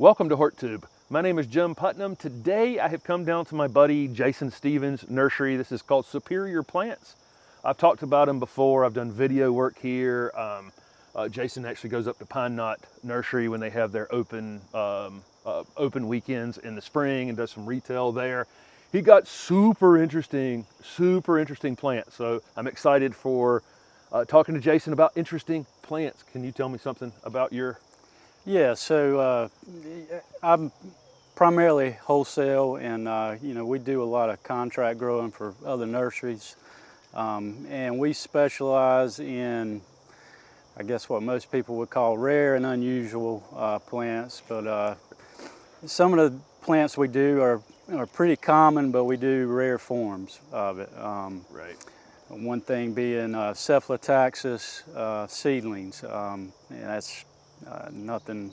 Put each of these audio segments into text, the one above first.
Welcome to HortTube. My name is Jim Putnam. Today I have come down to my buddy Jason Stevens' nursery. This is called Superior Plants. I've talked about him before. I've done video work here. Jason actually goes up to Pine Knot Nursery when they have their open weekends in the spring and does some retail there. He got super interesting plants. So I'm excited for talking to Jason about interesting plants. Can you tell me something about your... Yeah, so I'm primarily wholesale, and we do a lot of contract growing for other nurseries, and we specialize in, I guess, what most people would call rare and unusual plants. But some of the plants we do are pretty common, but we do rare forms of it. Right. One thing being Cephalotaxis seedlings, and that's nothing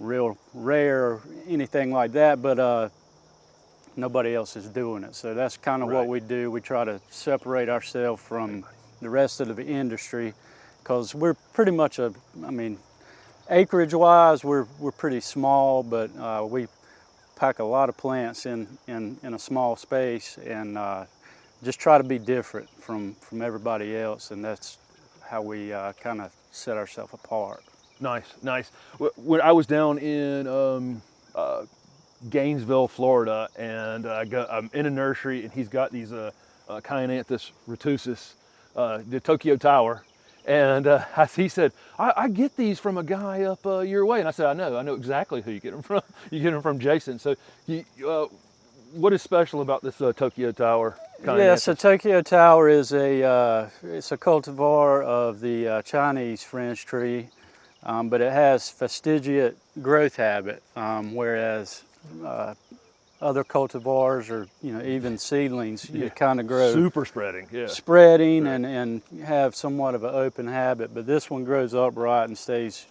real rare or anything like that, but nobody else is doing it. So that's kind of what we do. We try to separate ourselves from the rest of the industry, because we're pretty much acreage-wise, we're pretty small, but we pack a lot of plants in a small space, and just try to be different from everybody else, and that's how we kind of set ourselves apart. Nice. When I was down in Gainesville, Florida, and I'm in a nursery, and he's got these Chionanthus retusus, the Tokyo Tower, and he said, I get these from a guy up your way, and I said, I know exactly who you get them from. You get them from Jason. So, what is special about this Tokyo Tower? Yeah, so Tokyo Tower is it's a cultivar of the Chinese French tree. But it has fastigiate growth habit, whereas other cultivars or even seedlings, you kind of grow super spreading, spreading and have somewhat of an open habit. But this one grows upright and stays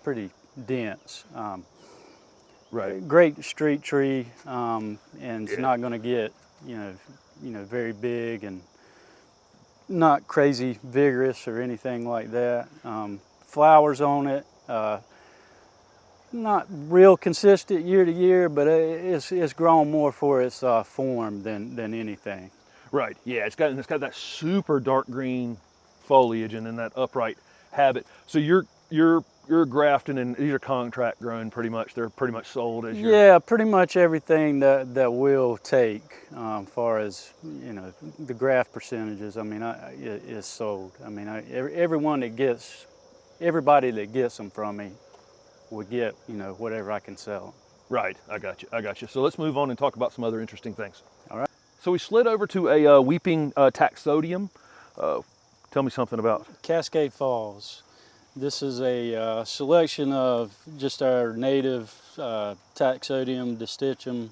pretty dense. Right. Great street tree, and it's not going to get very big and not crazy vigorous or anything like that. Flowers on it, not real consistent year to year, but it's grown more for its form than anything. Right. Yeah, it's got that super dark green foliage and then that upright habit. So you're grafting, and these are contract grown pretty much. They're pretty much sold as Yeah, pretty much everything that we'll take, far as the graft percentages. I mean, is sold. I mean, everybody that gets them from me would get, whatever I can sell. Right, I got you. So let's move on and talk about some other interesting things. All right. So we slid over to a weeping Taxodium. Tell me something about Cascade Falls. This is a selection of just our native Taxodium distichum,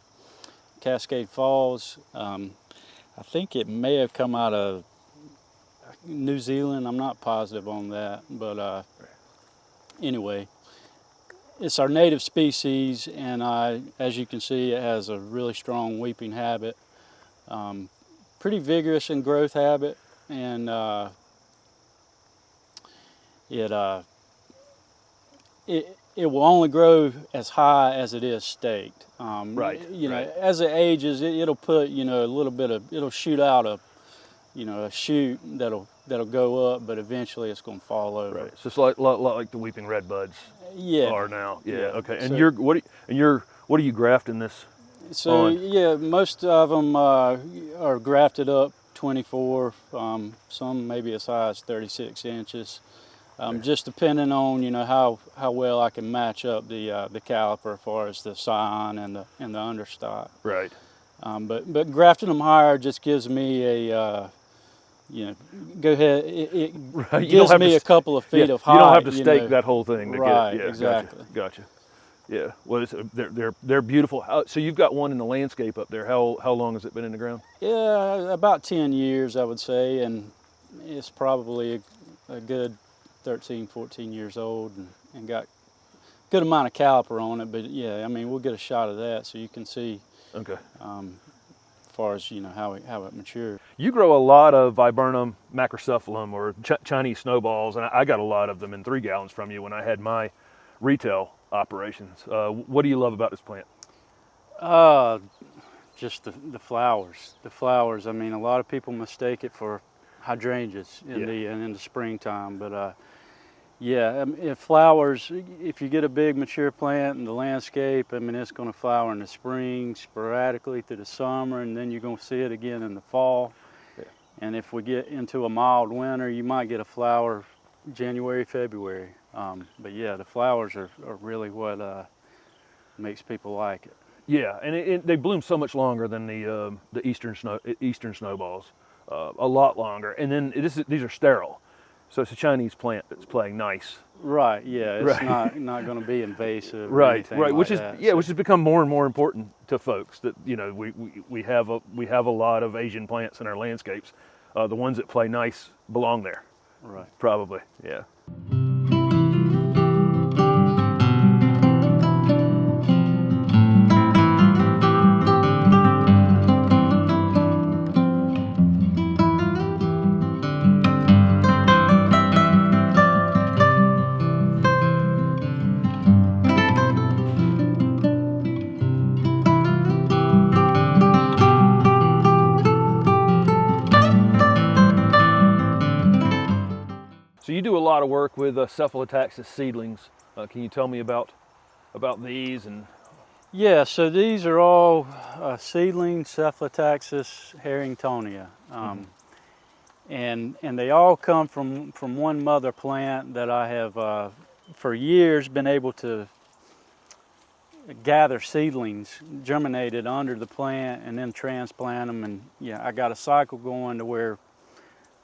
Cascade Falls. I think it may have come out of New Zealand. I'm not positive on that, but anyway, it's our native species, and as you can see, it has a really strong weeping habit, pretty vigorous in growth habit, and it will only grow as high as it is staked. Right. As it ages, it'll put a little bit of, it'll shoot out a shoot that'll go up, but eventually it's going to fall over. Right. So it's like the weeping red buds are now. Yeah. Okay. And So, what are you grafting this So on? Yeah, most of them are grafted up 24. Some maybe as high as 36 inches. Just depending on how well I can match up the caliper as far as the scion and the understock. Right. But grafting them higher just gives me a go ahead. It gives me a couple of feet of height. You don't have to stake that whole thing to right, get it. Yeah, exactly. Gotcha. Yeah. Well, they're beautiful. So you've got one in the landscape up there. How long has it been in the ground? Yeah, about 10 years, I would say, and it's probably a good 13, 14 years old, and got a good amount of caliper on it. But yeah, I mean, we'll get a shot of that so you can see. Okay. As far as how it matures. You grow a lot of viburnum macrocephalum or Chinese snowballs, and I got a lot of them in 3 gallons from you when I had my retail operations. What do you love about this plant? Just the flowers. The flowers. I mean, a lot of people mistake it for hydrangeas in the springtime, but yeah, I mean, if flowers. If you get a big mature plant in the landscape, I mean, it's going to flower in the spring, sporadically through the summer, and then you're going to see it again in the fall. Yeah. And if we get into a mild winter, you might get a flower January, February. But yeah, the flowers are really what makes people like it. Yeah, and they bloom so much longer than the eastern snowballs, a lot longer. And then these are sterile, so it's a Chinese plant that's playing nice. Right. Yeah, it's not going to be invasive. Right. Right. Like which which has become more and more important to folks. That we have a lot of Asian plants in our landscapes. The ones that play nice belong there. Right. Probably. Yeah. So you do a lot of work with Cephalotaxis seedlings. Can you tell me about these? And yeah, so these are all seedlings, Cephalotaxis Herringtonia, and they all come from one mother plant that I have for years been able to gather seedlings germinated under the plant and then transplant them, and yeah, I got a cycle going to where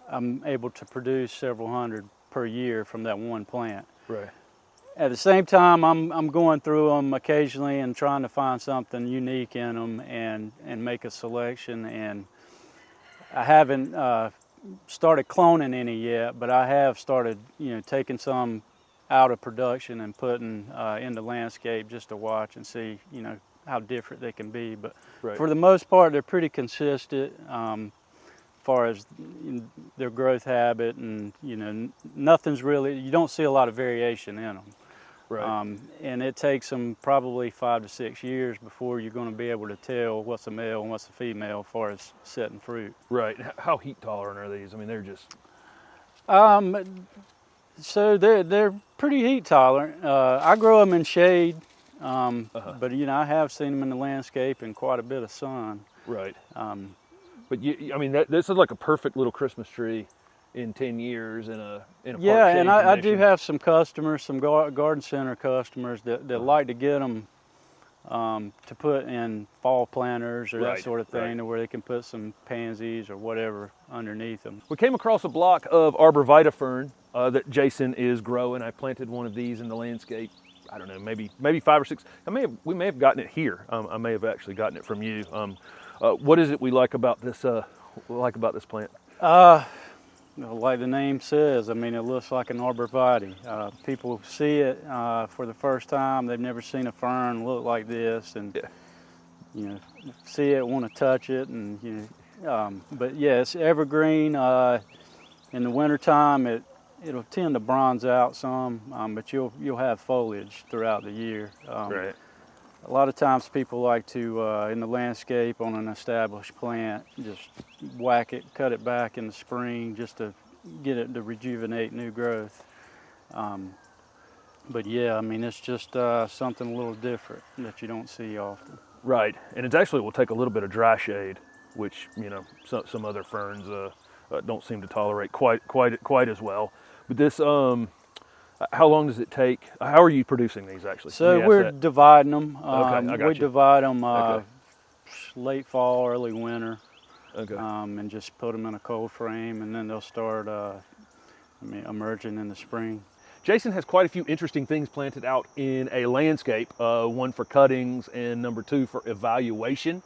I'm able to produce several hundred per year from that one plant. right. At the same time, I'm going through them occasionally and trying to find something unique in them and make a selection. And I haven't started cloning any yet, but I have started, taking some out of production and putting in the landscape just to watch and see, how different they can be. But for the most part, they're pretty consistent. Far as their growth habit, and nothing's really, you don't see a lot of variation in them. Right. And it takes them probably 5 to 6 years before you're going to be able to tell what's a male and what's a female as far as setting fruit. Right. How heat tolerant are these? I mean, they're just. So they're pretty heat tolerant. I grow them in shade, but I have seen them in the landscape in quite a bit of sun. Right. But this is like a perfect little Christmas tree in 10 years in a yeah, and I do have some customers, some garden center customers that like to get them to put in fall planters or that sort of thing, where they can put some pansies or whatever underneath them. We came across a block of Arborvitae fern that Jason is growing. I planted one of these in the landscape. I don't know, maybe 5 or 6. We may have gotten it here. I may have actually gotten it from you. What is it we like about this plant? Like the name says, I mean, it looks like an Arborvitae. People see it for the first time. They've never seen a fern look like this, and see it, want to touch it, and but yeah, it's evergreen. In the wintertime, it'll tend to bronze out some, but you'll have foliage throughout the year. Right. A lot of times people like to, in the landscape on an established plant, just whack it, cut it back in the spring just to get it to rejuvenate new growth. But yeah, I mean, it's just something a little different that you don't see often. Right, and it actually will take a little bit of dry shade, which, some other ferns don't seem to tolerate quite as well. But this, how long does it take? How are you producing these actually? So we're dividing them. Okay, I got we you. divide them late fall, early winter, and just put them in a cold frame, and then they'll start emerging in the spring. Jason has quite a few interesting things planted out in a landscape, one for cuttings and number 2 for evaluation.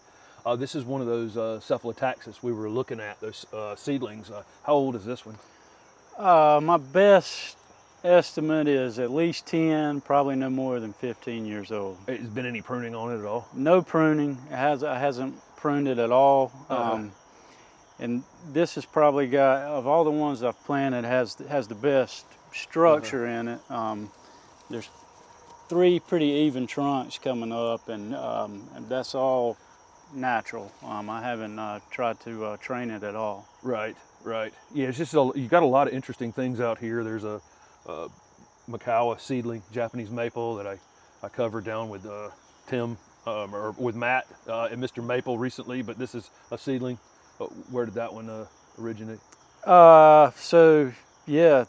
This is one of those Cephalotaxis we were looking at, those seedlings. How old is this one? My best estimate is at least 10, probably no more than 15 years old. Has been any pruning on it at all? No pruning. It hasn't pruned it at all. And this has probably got, of all the ones I've planted, has the best structure in it. There's 3 pretty even trunks coming up, and that's all natural. I haven't tried to train it at all. Right, right. Yeah, it's just you got a lot of interesting things out here. There's a Makawa seedling Japanese maple that I covered down with Tim or with Matt and Mr. Maple recently, but this is a seedling. Where did that one originate? So yeah,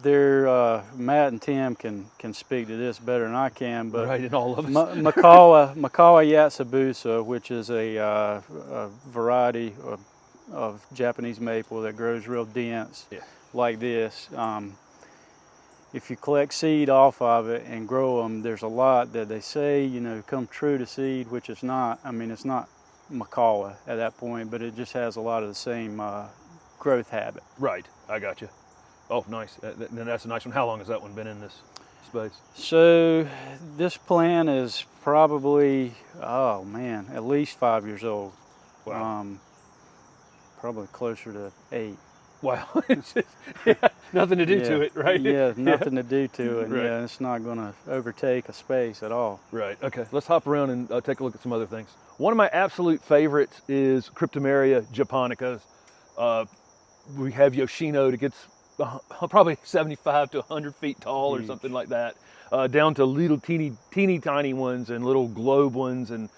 Matt and Tim can speak to this better than I can, but right, in all of us. Makawa Yatsubusa, which is a variety of Japanese maple that grows real dense, yeah, like this. If you collect seed off of it and grow them, there's a lot that they say, you know, come true to seed, which is not. I mean, it's not Makawa at that point, but it just has a lot of the same growth habit. Right, I got you. Oh, nice. That's a nice one. How long has that one been in this space? So this plant is probably, oh man, at least 5 years old. Wow. Probably closer to 8. Wow. It's just, yeah, nothing to do to it, right? Yeah, nothing to do to it. Right. Yeah, it's not going to overtake a space at all. Right. Okay. Let's hop around and take a look at some other things. One of my absolute favorites is Cryptomeria japonicas. We have Yoshino that gets probably 75 to 100 feet tall or something like that, down to little teeny tiny ones and little globe ones, and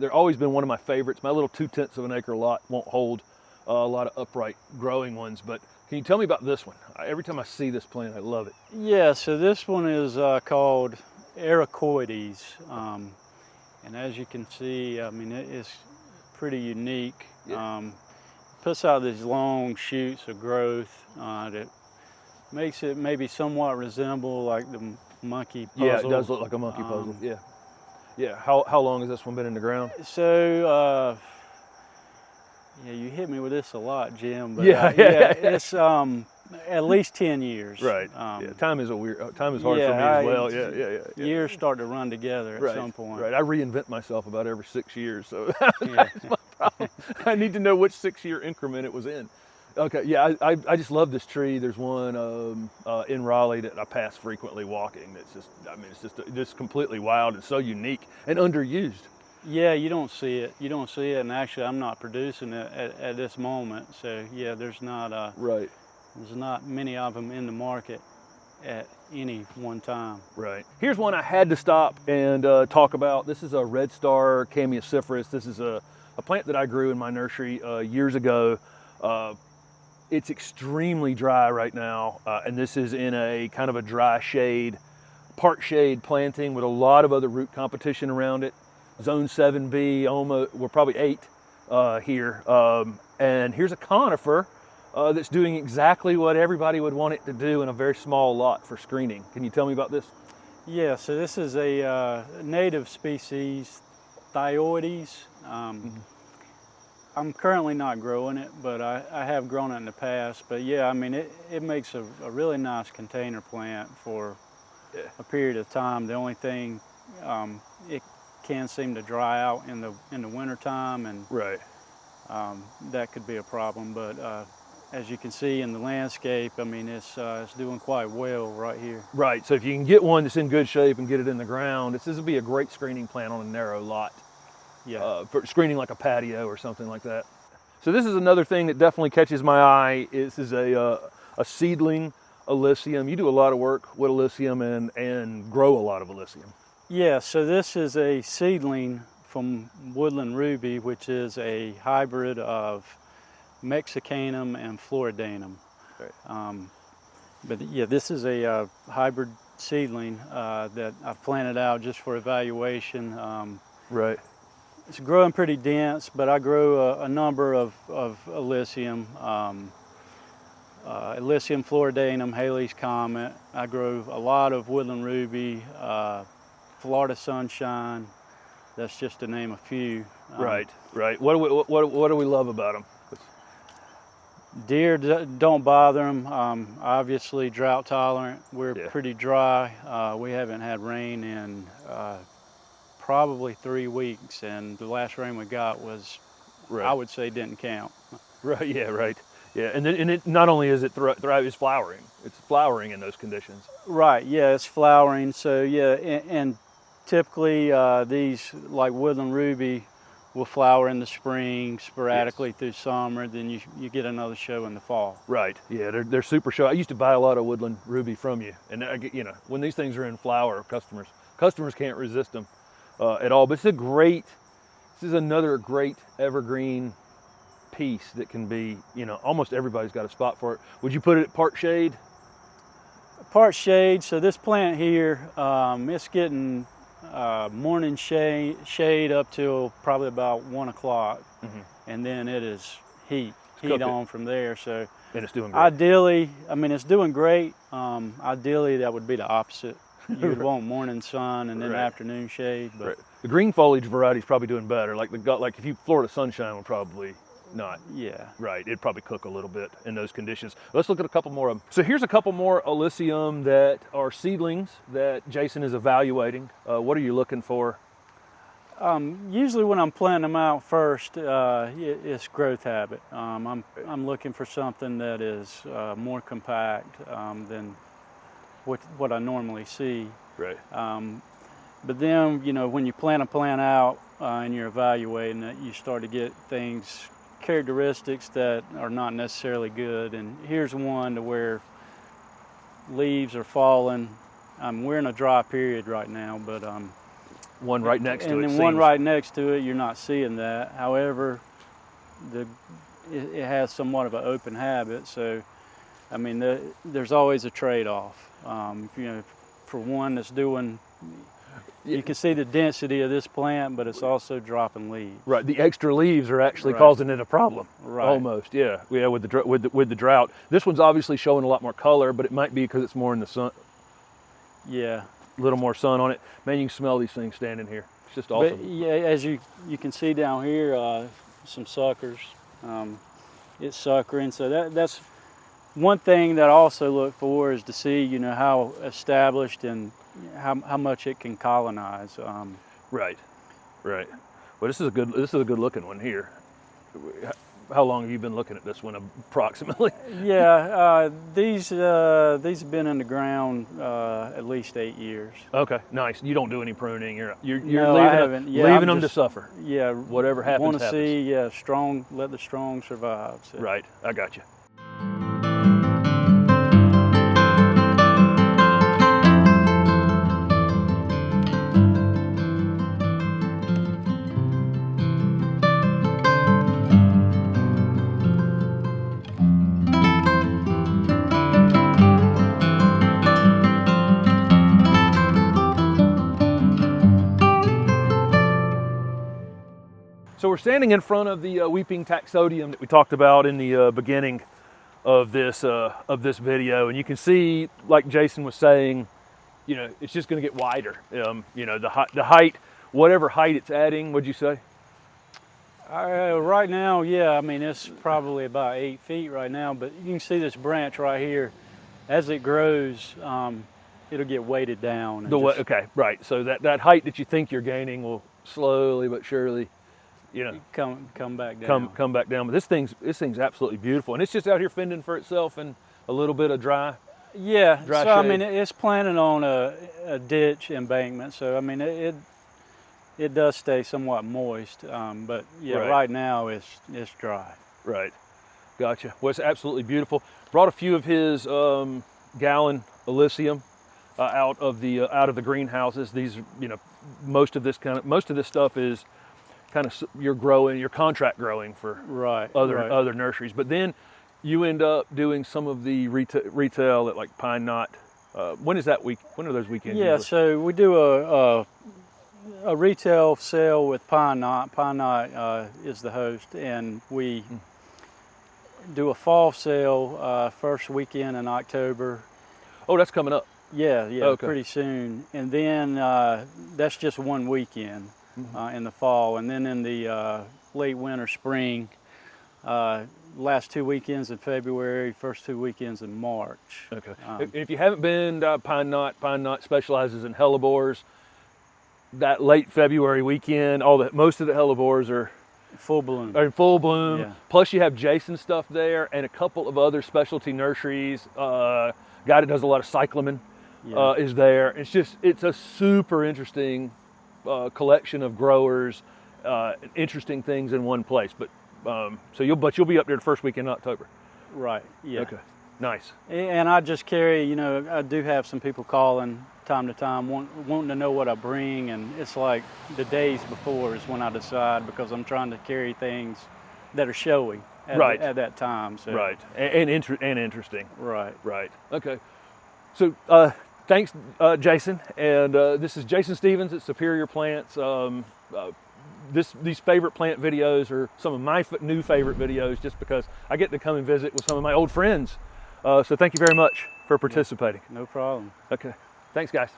they're always been one of my favorites. My little 2/10 of an acre lot won't hold a lot of upright growing ones, but can you tell me about this one? Every time I see this plant, I love it. Yeah, so this one is called Ericoides, and as you can see, I mean, it is pretty unique. Yeah. Puts out these long shoots of growth that makes it maybe somewhat resemble like the monkey puzzle. Yeah, it does look like a monkey puzzle. Yeah. Yeah. How long has this one been in the ground? So, yeah, you hit me with this a lot, Jim. But, yeah, it's at least 10 years. Right. Yeah. Time is hard for me as well. Yeah. Years start to run together at some point. Right. I reinvent myself about every 6 years, so that's my problem. I need to know which 6-year increment it was in. Okay. Yeah, I just love this tree. There's one in Raleigh that I pass frequently walking. It's just completely wild and so unique and underused. Yeah, you don't see it. And actually, I'm not producing it at this moment. So yeah, there's not right. There's not many of them in the market at any one time. Right. Here's one I had to stop and talk about. This is a red Star Camiociferous. This is a plant that I grew in my nursery years ago. It's extremely dry right now, and this is in a kind of a dry shade, part shade planting with a lot of other root competition around it. Zone 7B, almost, we're probably 8 here. And here's a conifer that's doing exactly what everybody would want it to do in a very small lot for screening. Can you tell me about this? Yeah, so this is a native species, Thioides. I'm currently not growing it, but I have grown it in the past. But yeah, I mean, it makes a really nice container plant for a period of time. The only thing, it can seem to dry out in the winter time, and right. That could be a problem. But as you can see in the landscape, I mean, it's doing quite well right here. Right. So if you can get one that's in good shape and get it in the ground, this would be a great screening plant on a narrow lot. Yeah. For screening like a patio or something like that. So this is another thing that definitely catches my eye. This is a seedling Elysium. You do a lot of work with Elysium and grow a lot of Elysium. Yeah, so this is a seedling from Woodland Ruby, which is a hybrid of Mexicanum and Floridanum. Right. But yeah, this is a hybrid seedling that I've planted out just for evaluation. Right. It's growing pretty dense, but I grow a number of Elysium. Elysium Floridanum, Haley's Comet. I grow a lot of Woodland Ruby, Florida Sunshine. That's just to name a few. Right. What do we love about them? Deer don't bother them. Obviously drought tolerant. We're pretty dry. We haven't had rain in probably 3 weeks, and the last rain we got was, I would say, didn't count. Right. Yeah. Right. Yeah, and then it not only is it it's flowering. It's flowering in those conditions. Right. Yeah, it's flowering. So yeah, and typically these like Woodland Ruby will flower in the spring, sporadically through summer. Then you get another show in the fall. Right. Yeah, they're super show. I used to buy a lot of Woodland Ruby from you, and I get, when these things are in flower, customers can't resist them at all. But this is another great evergreen piece that can be, almost everybody's got a spot for it. Would you put it at part shade? Part shade. So this plant here, it's getting morning shade up till probably about 1 o'clock, and then it is heat on from there. So and it's doing great. Ideally, it's doing great. Ideally, that would be the opposite. You would want morning sun and then afternoon shade. But the green foliage variety is probably doing better. Like if you Florida sunshine would probably not. Yeah. Right. It'd probably cook a little bit in those conditions. Let's look at a couple more of them. So here's a couple more Elysium that are seedlings that Jason is evaluating. What are you looking for? Usually when I'm planting them out first, it's growth habit. I'm looking for something that is more compact than what I normally see. Right. But then, when you plant a plant out and you're evaluating it, you start to get characteristics that are not necessarily good. And here's one to where leaves are falling. We're in a dry period right now, but one right next to it. And then one right next to it, you're not seeing that. However, it has somewhat of an open habit, so there's always a trade-off. For one that's doing. You can see the density of this plant, but it's also dropping leaves. Right, the extra leaves are actually causing it a problem. Right. Almost, yeah, with the drought. This one's obviously showing a lot more color, but it might be because it's more in the sun. Yeah. A little more sun on it. Man, you can smell these things standing here. It's just awesome. But yeah, as you can see down here, some suckers. It's suckering, so that's one thing that I also look for is to see, how established and how much it can colonize. Right. Well, this is a good looking one here. How long have you been looking at this one approximately? Yeah, these have been in the ground at least 8 years. Okay, nice. You don't do any pruning. You're no, I haven't. Leaving them to suffer. Yeah, whatever happens. Want to see strong. Let the strong survive. So. Right. I got you. So we're standing in front of the weeping Taxodium that we talked about in the beginning of this video, and you can see, like Jason was saying, it's just going to get wider. The height, whatever height it's adding. What'd you say? Right now, yeah. It's probably about 8 feet right now, but you can see this branch right here. As it grows, it'll get weighted down. Okay, right. So that height that you think you're gaining will slowly but surely. Come back down. Come back down. But this thing's absolutely beautiful, and it's just out here fending for itself in a little bit of dry. Yeah. Dry so shade. It's planted on a ditch embankment, so it does stay somewhat moist. But yeah, right now it's dry. Right. Gotcha. Well, it's absolutely beautiful. Brought a few of his gallon Elysium out of the greenhouses. These, most of this stuff is kind of you're contract growing for other nurseries, but then you end up doing some of the retail at like Pine Knot. When is that week? When are those weekends? Yeah, usually? So we do a retail sale with Pine Knot. Pine Knot is the host, and we do a fall sale first weekend in October. Oh, that's coming up. Yeah, okay. Pretty soon, and then that's just one weekend. In the fall, and then in the late winter, spring, last 2 weekends in February, first 2 weekends in March. Okay. If you haven't been to Pine Knot specializes in hellebores. That late February weekend, most of the hellebores are Full bloom. Or in full bloom. Yeah. Plus you have Jason's stuff there and a couple of other specialty nurseries. Guy that does a lot of cyclamen is there. It's a super interesting collection of growers, interesting things in one place. But you'll be up there the first week in October. Right. Yeah. Okay. Nice. And I just carry, I do have some people calling time to time wanting to know what I bring, and it's like the days before is when I decide, because I'm trying to carry things that are showy at that time. So. Right. And interesting. Right. Right. Okay. So thanks, Jason. And this is Jason Stevens at Superior Plants. These favorite plant videos are some of my new favorite videos, just because I get to come and visit with some of my old friends. So thank you very much for participating. No problem. Okay. Thanks, guys.